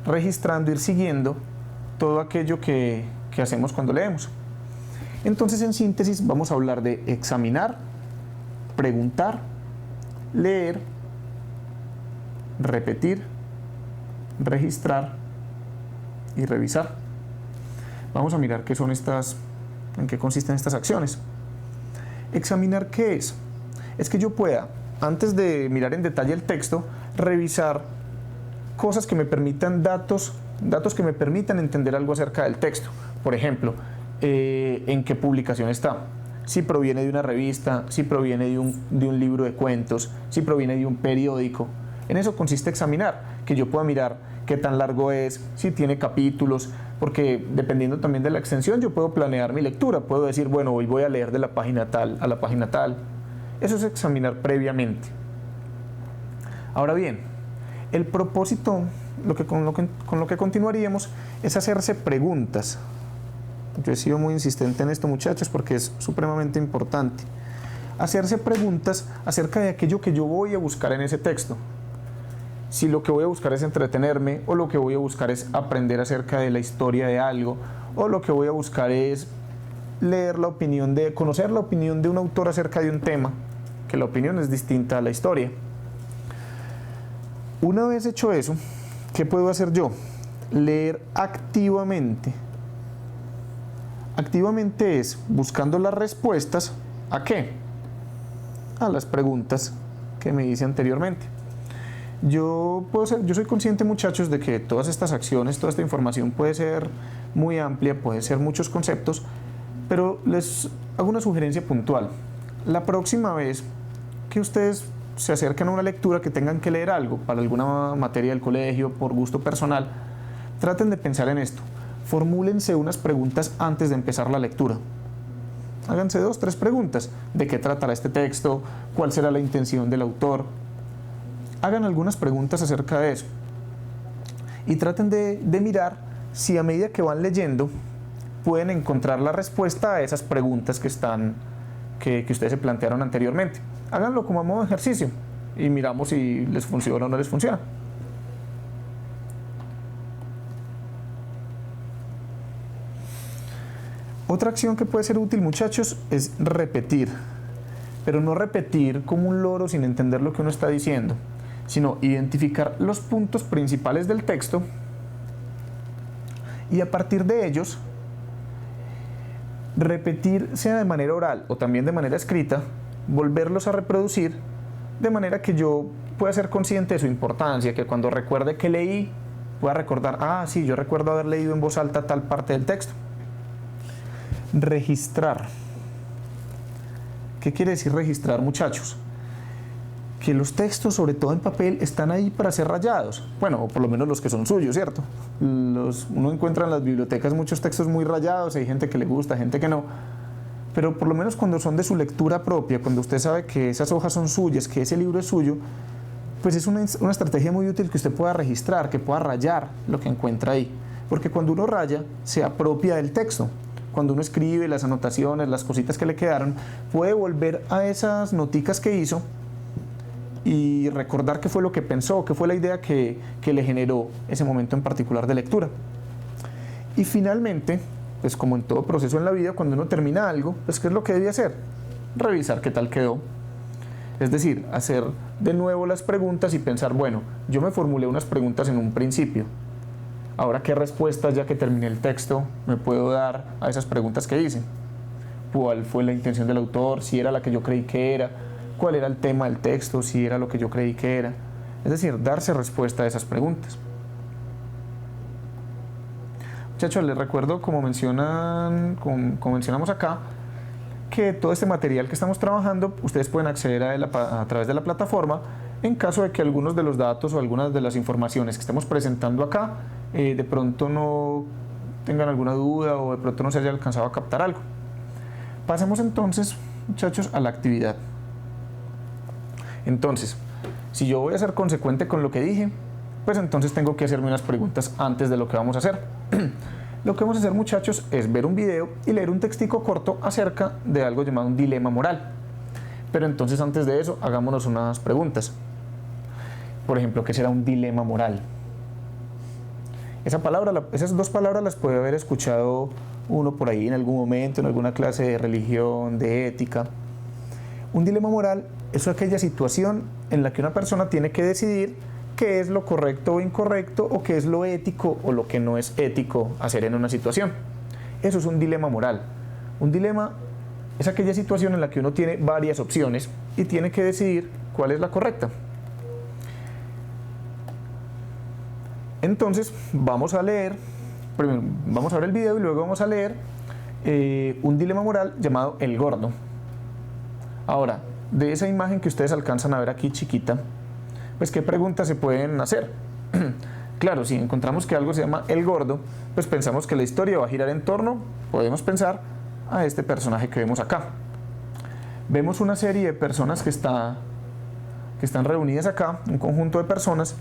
registrando, ir siguiendo todo aquello que hacemos cuando leemos. Entonces, en síntesis, vamos a hablar de examinar, preguntar, leer, repetir, registrar y revisar. Vamos a mirar qué son en qué consisten estas acciones. Examinar, ¿qué es? Es que yo pueda, antes de mirar en detalle el texto, revisar cosas que me permitan datos que me permitan entender algo acerca del texto. Por ejemplo, en qué publicación está, si proviene de una revista, si proviene de un libro de cuentos, si proviene de un periódico. En eso consiste examinar, que yo pueda mirar qué tan largo es, si tiene capítulos, porque dependiendo también de la extensión yo puedo planear mi lectura, puedo decir, bueno, hoy voy a leer de la página tal a la página tal. Eso es examinar previamente. Ahora bien, el propósito, con lo que continuaríamos, es hacerse preguntas. Yo he sido muy insistente en esto, muchachos, porque es supremamente importante. Hacerse preguntas acerca de aquello que yo voy a buscar en ese texto. Si lo que voy a buscar es entretenerme, o lo que voy a buscar es aprender acerca de la historia de algo, o lo que voy a buscar es conocer la opinión de un autor acerca de un tema, que la opinión es distinta a la historia. Una vez hecho eso, ¿qué puedo hacer yo? Leer activamente. Activamente es buscando las respuestas, ¿a qué? A las preguntas que me hice anteriormente. Yo soy consciente, muchachos, de que todas estas acciones, toda esta información puede ser muy amplia, puede ser muchos conceptos, pero les hago una sugerencia puntual. La próxima vez que ustedes se acerquen a una lectura, que tengan que leer algo para alguna materia del colegio, por gusto personal, traten de pensar en esto. Formúlense unas preguntas antes de empezar la lectura. Háganse 2, 3 preguntas. ¿De qué tratará este texto? ¿Cuál será la intención del autor? Hagan algunas preguntas acerca de eso. Y traten de mirar si a medida que van leyendo pueden encontrar la respuesta a esas preguntas que ustedes se plantearon anteriormente. Háganlo como a modo de ejercicio y miramos si les funciona o no les funciona. Otra acción que puede ser útil, muchachos, es repetir. Pero no repetir como un loro sin entender lo que uno está diciendo, sino identificar los puntos principales del texto y a partir de ellos repetir, sea de manera oral o también de manera escrita, volverlos a reproducir de manera que yo pueda ser consciente de su importancia, que cuando recuerde que leí pueda recordar, sí, yo recuerdo haber leído en voz alta tal parte del texto. Registrar. ¿Qué quiere decir registrar, muchachos? que los textos, sobre todo en papel, están ahí para ser rayados. Bueno, o por lo menos los que son suyos, ¿cierto? Uno encuentra en las bibliotecas muchos textos muy rayados, hay gente que le gusta, gente que no. Pero por lo menos cuando son de su lectura propia, cuando usted sabe que esas hojas son suyas, que ese libro es suyo, pues es una estrategia muy útil que usted pueda registrar, que pueda rayar lo que encuentra ahí. Porque cuando uno raya, se apropia del texto. Cuando uno escribe las anotaciones, las cositas que le quedaron, puede volver a esas noticas que hizo y recordar qué fue lo que pensó, qué fue la idea que le generó ese momento en particular de lectura. Y finalmente, pues como en todo proceso en la vida, cuando uno termina algo, pues ¿qué es lo que debe hacer? Revisar qué tal quedó. Es decir, hacer de nuevo las preguntas y pensar, bueno, yo me formulé unas preguntas en un principio. Ahora, ¿qué respuestas, ya que terminé el texto, me puedo dar a esas preguntas que hice? ¿Cuál fue la intención del autor? ¿Si era la que yo creí que era? ¿Cuál era el tema del texto? ¿Si era lo que yo creí que era? Es decir, darse respuesta a esas preguntas. Muchachos, les recuerdo, como mencionamos acá, que todo este material que estamos trabajando, ustedes pueden acceder a él a través de la plataforma, en caso de que algunos de los datos o algunas de las informaciones que estemos presentando acá, de pronto no tengan alguna duda o de pronto no se haya alcanzado a captar algo. Pasemos entonces, muchachos, a la actividad. Entonces, si yo voy a ser consecuente con lo que dije, pues entonces tengo que hacerme unas preguntas antes de lo que vamos a hacer. Lo que vamos a hacer, muchachos, es ver un video y leer un textico corto acerca de algo llamado un dilema moral. Pero entonces, antes de eso, hagámonos unas preguntas. Por ejemplo, ¿qué será un dilema moral? Esas dos palabras las puede haber escuchado uno por ahí en algún momento, en alguna clase de religión, de ética. Un dilema moral es aquella situación en la que una persona tiene que decidir qué es lo correcto o incorrecto, o qué es lo ético o lo que no es ético hacer en una situación. Eso es un dilema moral. Un dilema es aquella situación en la que uno tiene varias opciones y tiene que decidir cuál es la correcta. Entonces, vamos a leer, primero vamos a ver el video y luego vamos a leer un dilema moral llamado El Gordo. Ahora, de esa imagen que ustedes alcanzan a ver aquí chiquita, pues ¿qué preguntas se pueden hacer? Claro, si encontramos que algo se llama El Gordo, pues pensamos que la historia va a girar en torno, podemos pensar, a este personaje que vemos acá. Vemos una serie de personas que están reunidas acá, un conjunto de personas,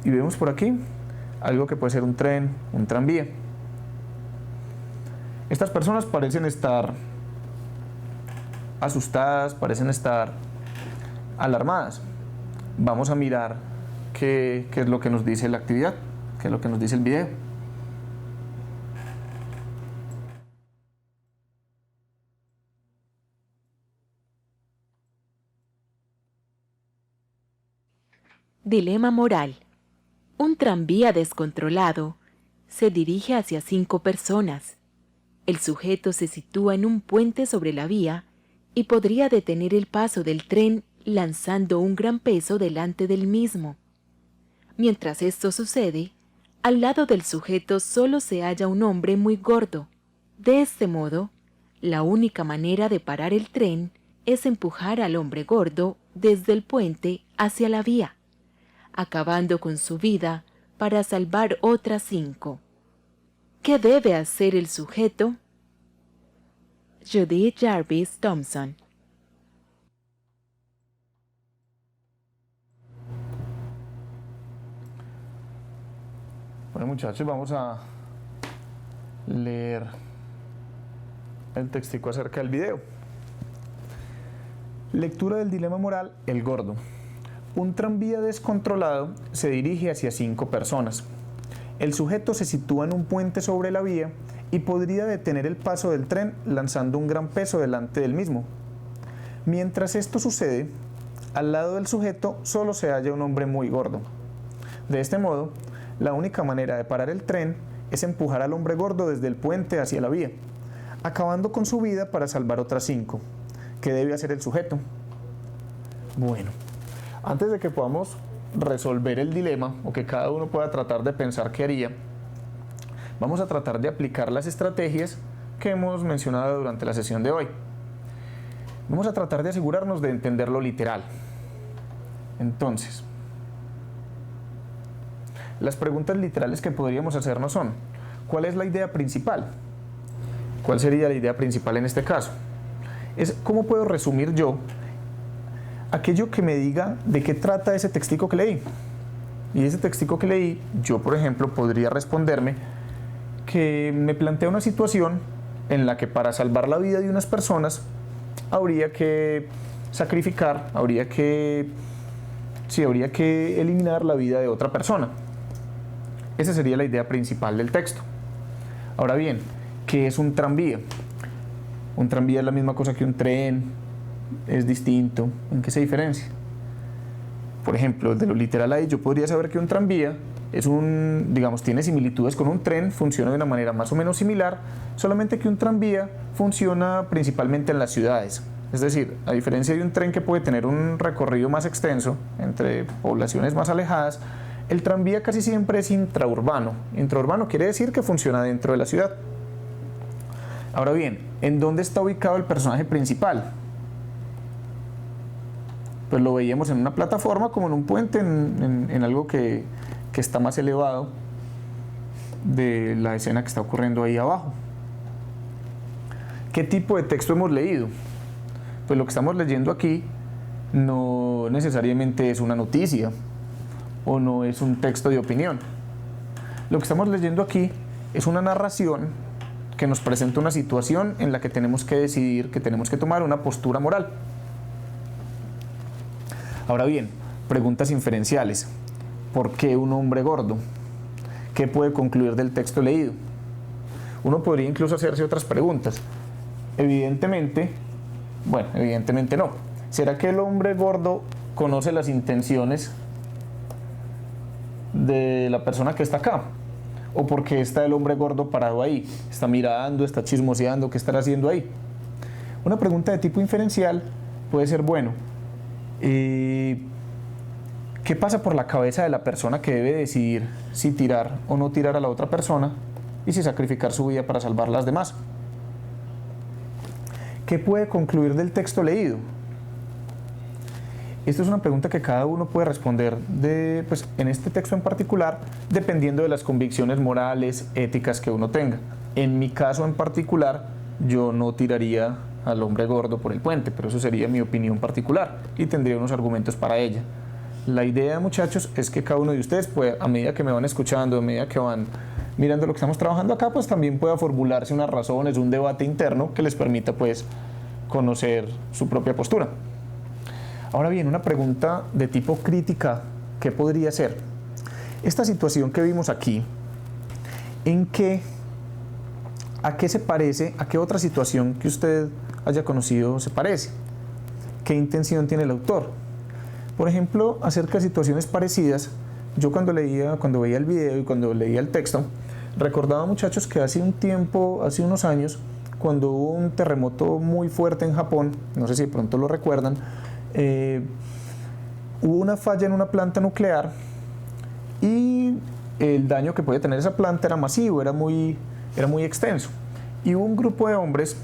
y vemos por aquí algo que puede ser un tren, un tranvía. Estas personas parecen estar asustadas, parecen estar alarmadas. Vamos a mirar qué es lo que nos dice la actividad, qué es lo que nos dice el video. Dilema moral. Un tranvía descontrolado se dirige hacia 5 personas. El sujeto se sitúa en un puente sobre la vía y podría detener el paso del tren lanzando un gran peso delante del mismo. Mientras esto sucede, al lado del sujeto solo se halla un hombre muy gordo. De este modo, la única manera de parar el tren es empujar al hombre gordo desde el puente hacia la vía, acabando con su vida para salvar otras 5. ¿Qué debe hacer el sujeto? Judith Jarvis Thompson. Bueno, muchachos, vamos a leer el textico acerca del video. Lectura del dilema moral, El Gordo. Un tranvía descontrolado se dirige hacia 5 personas. El sujeto se sitúa en un puente sobre la vía y podría detener el paso del tren lanzando un gran peso delante del mismo. Mientras esto sucede, al lado del sujeto solo se halla un hombre muy gordo. De este modo, la única manera de parar el tren es empujar al hombre gordo desde el puente hacia la vía, acabando con su vida para salvar otras 5. ¿Qué debe hacer el sujeto? Bueno, antes de que podamos resolver el dilema o que cada uno pueda tratar de pensar qué haría, vamos a tratar de aplicar las estrategias que hemos mencionado durante la sesión de hoy. Vamos a tratar de asegurarnos de entenderlo literal. Entonces, las preguntas literales que podríamos hacernos son: ¿cuál es la idea principal? ¿Cuál sería la idea principal en este caso? Es cómo puedo resumir yo aquello que me diga de qué trata ese textico que leí. Y ese textico que leí, yo por ejemplo podría responderme que me plantea una situación en la que para salvar la vida de unas personas habría que sacrificar, habría que eliminar la vida de otra persona. Esa sería la idea principal del texto. Ahora bien, ¿qué es un tranvía? Un tranvía es la misma cosa que un tren, es distinto. ¿En qué se diferencia? Por ejemplo, de lo literal ahí yo podría saber que un tranvía es tiene similitudes con un tren, funciona de una manera más o menos similar, solamente que un tranvía funciona principalmente en las ciudades. Es decir, a diferencia de un tren que puede tener un recorrido más extenso entre poblaciones más alejadas, el tranvía casi siempre es intraurbano. Intraurbano quiere decir que funciona dentro de la ciudad. Ahora bien, ¿en dónde está ubicado el personaje principal? Pues lo veíamos en una plataforma, como en un puente, en algo que está más elevado de la escena que está ocurriendo ahí abajo. ¿Qué tipo de texto hemos leído? Pues lo que estamos leyendo aquí no necesariamente es una noticia o no es un texto de opinión. Lo que estamos leyendo aquí es una narración que nos presenta una situación en la que tenemos que decidir, que tenemos que tomar una postura moral. Ahora bien, preguntas inferenciales. ¿Por qué un hombre gordo? ¿Qué puede concluir del texto leído? Uno podría incluso hacerse otras preguntas. Evidentemente no. ¿Será que el hombre gordo conoce las intenciones de la persona que está acá? ¿O por qué está el hombre gordo parado ahí? ¿Está mirando, está chismoseando? ¿Qué estará haciendo ahí? Una pregunta de tipo inferencial puede ser, ¿qué pasa por la cabeza de la persona que debe decidir si tirar o no tirar a la otra persona y si sacrificar su vida para salvar a las demás? ¿Qué puede concluir del texto leído? Esta es una pregunta que cada uno puede responder en este texto en particular, dependiendo de las convicciones morales, éticas que uno tenga. En mi caso en particular, yo no tiraría al hombre gordo por el puente, pero eso sería mi opinión particular y tendría unos argumentos para ella. La idea, muchachos, es que cada uno de ustedes a medida que me van escuchando, a medida que van mirando lo que estamos trabajando acá, pues también pueda formularse unas razones, un debate interno que les permita conocer su propia postura. Ahora bien, una pregunta de tipo crítica, ¿qué podría ser? Esta situación que vimos aquí, ¿a qué se parece? ¿A qué otra situación que usted haya conocido se parece? ¿Qué intención tiene el autor? Por ejemplo, acerca de situaciones parecidas, yo cuando veía el video y cuando leía el texto, recordaba, muchachos, que hace unos años, cuando hubo un terremoto muy fuerte en Japón, no sé si de pronto lo recuerdan, hubo una falla en una planta nuclear y el daño que podía tener esa planta era masivo, era muy extenso. Y hubo un grupo de hombres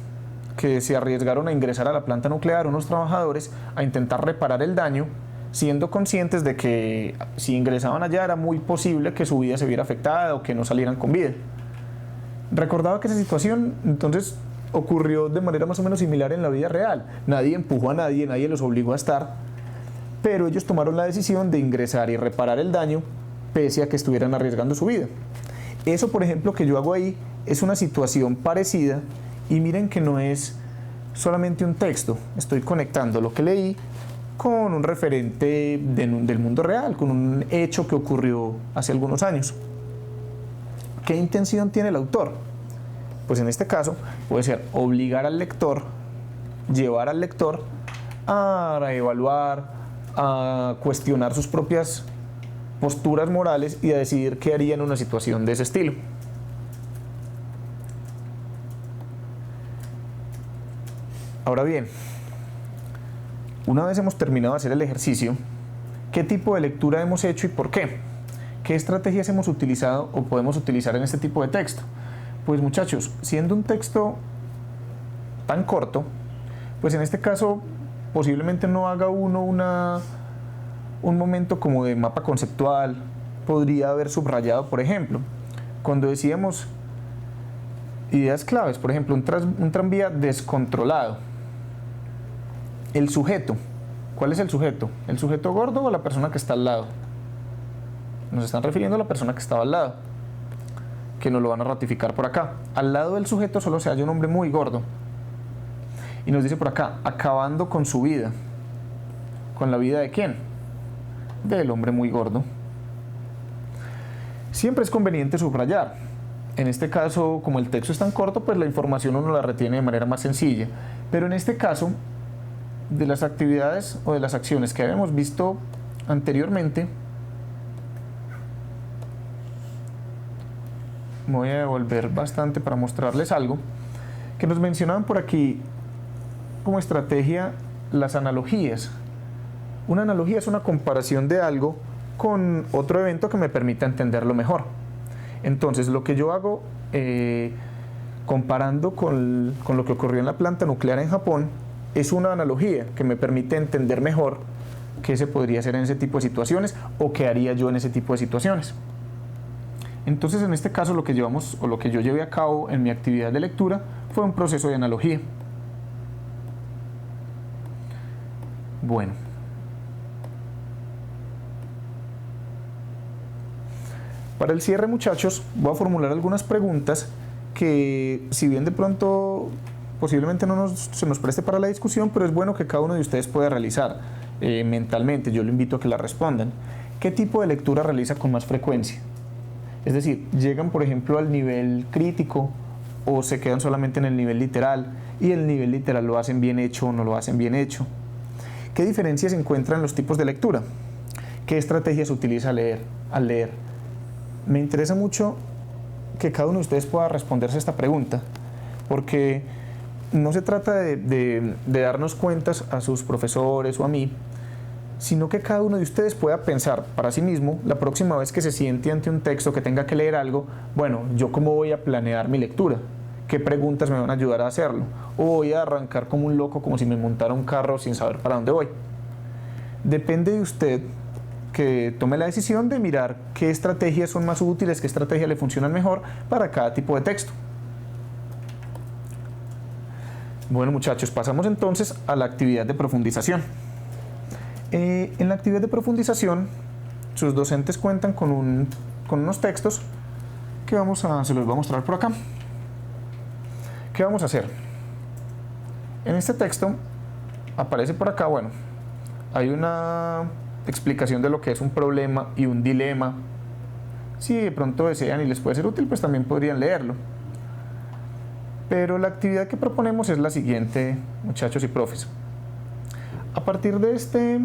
que se arriesgaron a ingresar a la planta nuclear, unos trabajadores, a intentar reparar el daño, siendo conscientes de que si ingresaban allá era muy posible que su vida se viera afectada o que no salieran con vida. Recordaba que esa situación entonces ocurrió de manera más o menos similar en la vida real. Nadie empujó a nadie, nadie los obligó a estar, pero ellos tomaron la decisión de ingresar y reparar el daño pese a que estuvieran arriesgando su vida. Eso, por ejemplo, que yo hago ahí es una situación parecida, y miren que no es solamente un texto, estoy conectando lo que leí con un referente del mundo real, con un hecho que ocurrió hace algunos años. ¿Qué intención tiene el autor? Pues en este caso puede ser obligar al lector, llevar al lector a evaluar, a cuestionar sus propias posturas morales y a decidir qué haría en una situación de ese estilo. Ahora bien, una vez hemos terminado de hacer el ejercicio, ¿qué tipo de lectura hemos hecho y por qué? ¿Qué estrategias hemos utilizado o podemos utilizar en este tipo de texto? Pues, muchachos, siendo un texto tan corto, pues en este caso posiblemente no haga uno un momento como de mapa conceptual. Podría haber subrayado, por ejemplo, cuando decíamos ideas claves, por ejemplo, un tranvía descontrolado. El sujeto, ¿cuál es el sujeto? ¿El sujeto gordo o la persona que está al lado? Nos están refiriendo a la persona que estaba al lado, que nos lo van a ratificar por acá. Al lado del sujeto solo se halla un hombre muy gordo. Y nos dice por acá, acabando con su vida. ¿Con la vida de quién? Del hombre muy gordo. Siempre es conveniente subrayar. En este caso, como el texto es tan corto, pues la información uno la retiene de manera más sencilla. Pero en este caso, de las actividades o de las acciones que habíamos visto anteriormente, voy a devolver bastante para mostrarles algo que nos mencionaban por aquí como estrategia, las analogías. Una analogía es una comparación de algo con otro evento que me permita entenderlo mejor. Entonces lo que yo hago comparando con lo que ocurrió en la planta nuclear en Japón es una analogía que me permite entender mejor qué se podría hacer en ese tipo de situaciones o qué haría yo en ese tipo de situaciones. Entonces en este caso lo que yo llevé a cabo en mi actividad de lectura fue un proceso de analogía. Bueno, para el cierre, muchachos, voy a formular algunas preguntas que, si bien de pronto posiblemente se nos preste para la discusión, pero es bueno que cada uno de ustedes pueda realizar mentalmente. Yo lo invito a que la respondan. ¿Qué tipo de lectura realiza con más frecuencia? Es decir, ¿llegan por ejemplo al nivel crítico o se quedan solamente en el nivel literal? ¿Y el nivel literal lo hacen bien hecho o no lo hacen bien hecho? ¿Qué diferencias se encuentran en los tipos de lectura? ¿Qué estrategias utiliza al leer? Me interesa mucho que cada uno de ustedes pueda responderse a esta pregunta, porque no se trata de darnos cuentas a sus profesores o a mí, sino que cada uno de ustedes pueda pensar para sí mismo la próxima vez que se siente ante un texto, que tenga que leer algo, bueno, ¿yo cómo voy a planear mi lectura? ¿Qué preguntas me van a ayudar a hacerlo? ¿O voy a arrancar como un loco, como si me montara un carro sin saber para dónde voy? Depende de usted que tome la decisión de mirar qué estrategias son más útiles, qué estrategias le funcionan mejor para cada tipo de texto. Bueno, muchachos, pasamos entonces a la actividad de profundización. En la actividad de profundización, sus docentes cuentan con unos textos que se los voy a mostrar por acá. ¿Qué vamos a hacer? En este texto aparece por acá, bueno, hay una explicación de lo que es un problema y un dilema. Si de pronto desean y les puede ser útil, pues también podrían leerlo. Pero la actividad que proponemos es la siguiente, muchachos y profes. A partir de este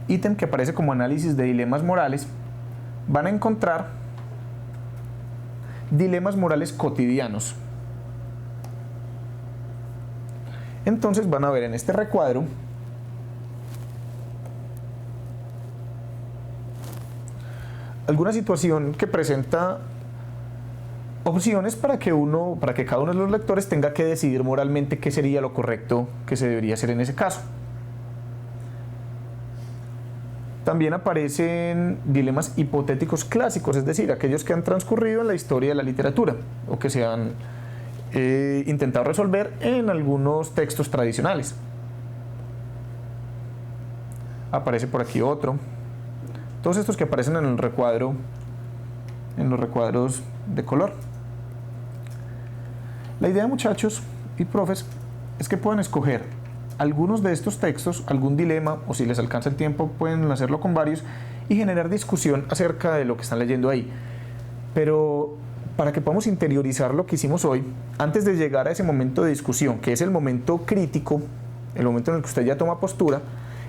ítem que aparece como análisis de dilemas morales, van a encontrar dilemas morales cotidianos. Entonces van a ver en este recuadro alguna situación que presenta opciones para que cada uno de los lectores tenga que decidir moralmente qué sería lo correcto que se debería hacer en ese caso. También aparecen dilemas hipotéticos clásicos, es decir, aquellos que han transcurrido en la historia de la literatura o que se han intentado resolver en algunos textos tradicionales. Aparece por aquí otro. Todos estos que aparecen en el recuadro, en los recuadros de color. La idea, muchachos y profes, es que puedan escoger algunos de estos textos, algún dilema, o si les alcanza el tiempo pueden hacerlo con varios y generar discusión acerca de lo que están leyendo ahí. Pero para que podamos interiorizar lo que hicimos hoy, antes de llegar a ese momento de discusión, que es el momento crítico, el momento en el que usted ya toma postura,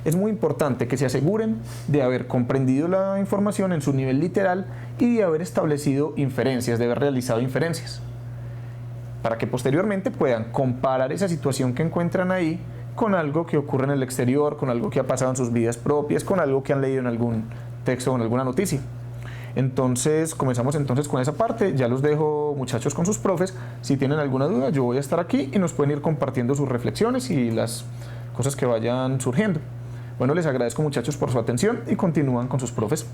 es muy importante que se aseguren de haber comprendido la información en su nivel literal y de haber establecido inferencias, de haber realizado inferencias, para que posteriormente puedan comparar esa situación que encuentran ahí con algo que ocurre en el exterior, con algo que ha pasado en sus vidas propias, con algo que han leído en algún texto o en alguna noticia. Entonces comenzamos entonces con esa parte, ya los dejo muchachos con sus profes, si tienen alguna duda yo voy a estar aquí y nos pueden ir compartiendo sus reflexiones y las cosas que vayan surgiendo. Bueno, les agradezco muchachos por su atención y continúan con sus profes.